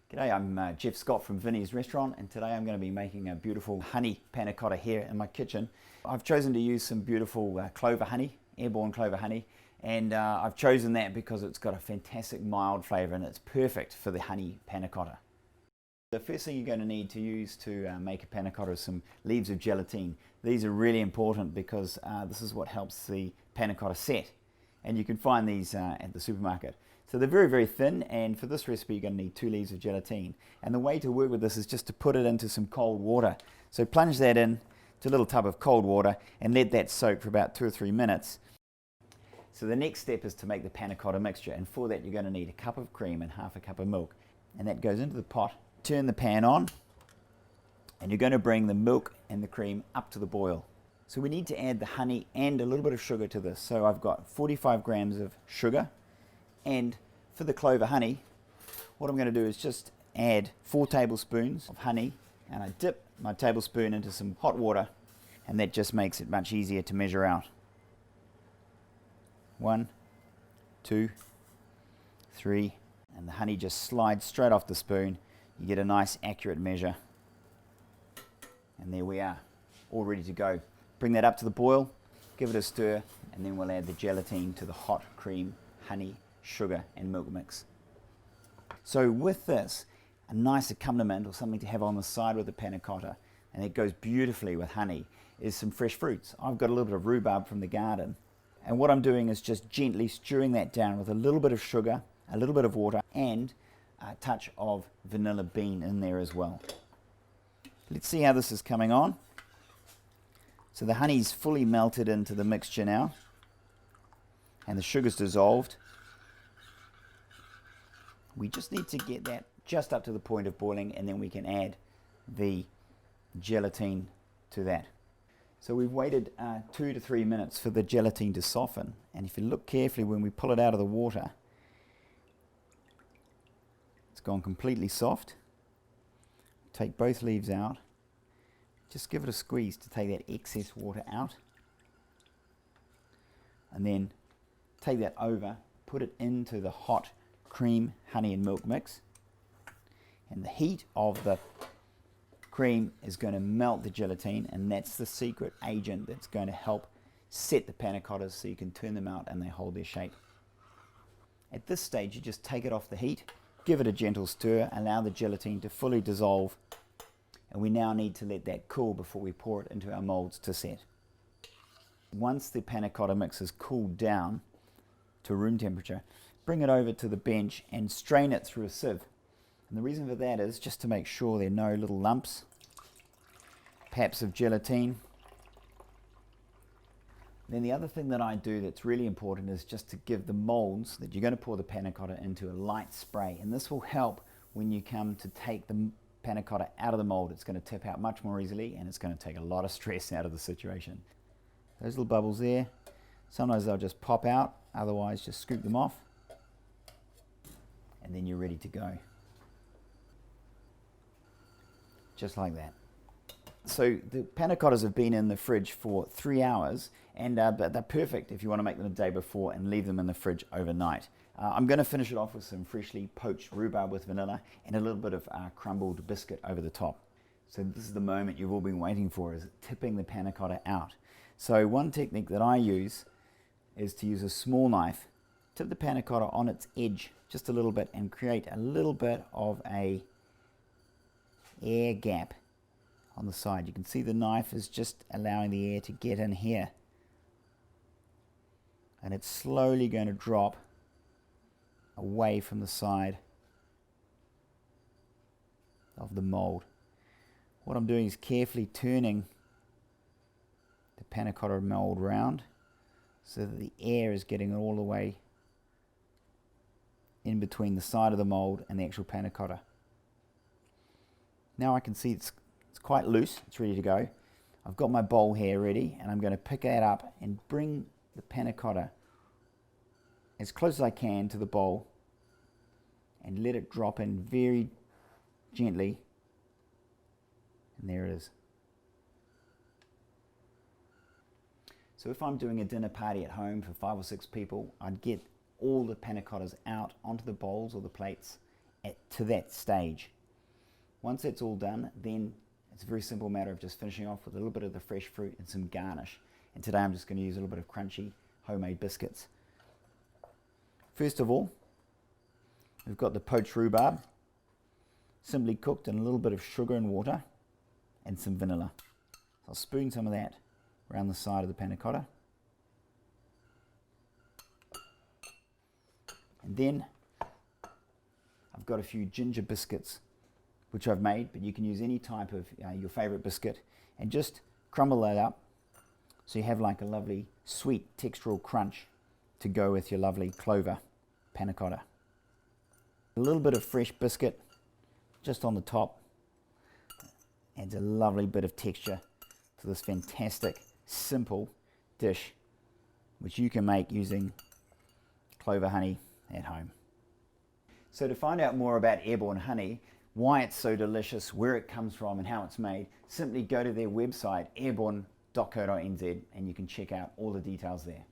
G'day, I'm Geoff Scott from Vinnie's restaurant, and today I'm going to be making a beautiful honey panna cotta here in my kitchen. I've chosen to use some beautiful Clover honey, Airborne Clover honey, and I've chosen that because it's got a fantastic mild flavour and it's perfect for the honey panna cotta. The first thing you're going to need to use to make a panna cotta is some leaves of gelatine. These are really important because this is what helps the panna cotta set, and you can find these at the supermarket. So they're very, very thin, and for this recipe you're going to need 2 leaves of gelatine. And the way to work with this is just to put it into some cold water. So plunge that in to a little tub of cold water and let that soak for about 2 or 3 minutes. So the next step is to make the panna cotta mixture, and for that you're going to need a cup of cream and half a cup of milk. And that goes into the pot. Turn the pan on, and you're going to bring the milk and the cream up to the boil. So we need to add the honey and a little bit of sugar to this. So I've got 45 grams of sugar. And for the Clover honey, what I'm going to do is just add 4 tablespoons of honey, and I dip my tablespoon into some hot water, and that just makes it much easier to measure out. 1, 2, 3, and the honey just slides straight off the spoon. You get a nice accurate measure, and there we are, all ready to go. Bring that up to the boil, give it a stir, and then we'll add the gelatine to the hot cream, honey, sugar and milk mix. So with this, a nice accompaniment or something to have on the side with the panna cotta, and it goes beautifully with honey, is some fresh fruits. I've got a little bit of rhubarb from the garden, and what I'm doing is just gently stewing that down with a little bit of sugar, a little bit of water, and a touch of vanilla bean in there as well. Let's see how this is coming on. So the honey's fully melted into the mixture now, and the sugar's dissolved. We just need to get that just up to the point of boiling, and then we can add the gelatine to that. So we've waited 2 to 3 minutes for the gelatine to soften, and if you look carefully when we pull it out of the water, it's gone completely soft. Take both leaves out, just give it a squeeze to take that excess water out, and then take that over, put it into the hot cream, honey and milk mix, and the heat of the cream is going to melt the gelatine, and that's the secret agent that's going to help set the panna cottas so you can turn them out and they hold their shape. At this stage you just take it off the heat, give it a gentle stir, allow the gelatine to fully dissolve, and we now need to let that cool before we pour it into our molds to set. Once the panna cotta mix is cooled down to room temperature, bring it over to the bench and strain it through a sieve. And the reason for that is just to make sure there are no little lumps, perhaps of gelatine. Then the other thing that I do that's really important is just to give the molds that you're going to pour the panna cotta into a light spray, and this will help when you come to take the panna cotta out of the mold. It's going to tip out much more easily, and it's going to take a lot of stress out of the situation. Those little bubbles there, sometimes they'll just pop out, otherwise just scoop them off, and then you're ready to go. Just like that. So the panna cottas have been in the fridge for 3 hours, and but they're perfect if you want to make them the day before and leave them in the fridge overnight. I'm going to finish it off with some freshly poached rhubarb with vanilla and a little bit of crumbled biscuit over the top. So this is the moment you've all been waiting for, is tipping the panna cotta out. So one technique that I use is to use a small knife, tip the panna cotta on its edge just a little bit and create a little bit of a air gap on the side. You can see the knife is just allowing the air to get in here, and it's slowly going to drop away from the side of the mold. What I'm doing is carefully turning the panna cotta mold round so that the air is getting all the way in between the side of the mold and the actual panna cotta. Now I can see it's quite loose, it's ready to go. I've got my bowl here ready, and I'm going to pick that up and bring the panna cotta as close as I can to the bowl and let it drop in very gently, and there it is. So if I'm doing a dinner party at home for 5 or 6 people, I'd get all the panna cottas out onto the bowls or the plates to that stage. Once that's all done, then it's a very simple matter of just finishing off with a little bit of the fresh fruit and some garnish. And today I'm just going to use a little bit of crunchy homemade biscuits. First of all, we've got the poached rhubarb, simply cooked in a little bit of sugar and water and some vanilla. I'll spoon some of that around the side of the panna cotta. And then I've got a few ginger biscuits which I've made, but you can use any type of your favorite biscuit, and just crumble that up so you have like a lovely sweet textural crunch to go with your lovely Clover panna cotta. A little bit of fresh biscuit just on the top adds a lovely bit of texture to this fantastic, simple dish which you can make using Clover honey at home. So to find out more about Airborne honey, why it's so delicious, where it comes from and how it's made, simply go to their website airborne.co.nz and you can check out all the details there.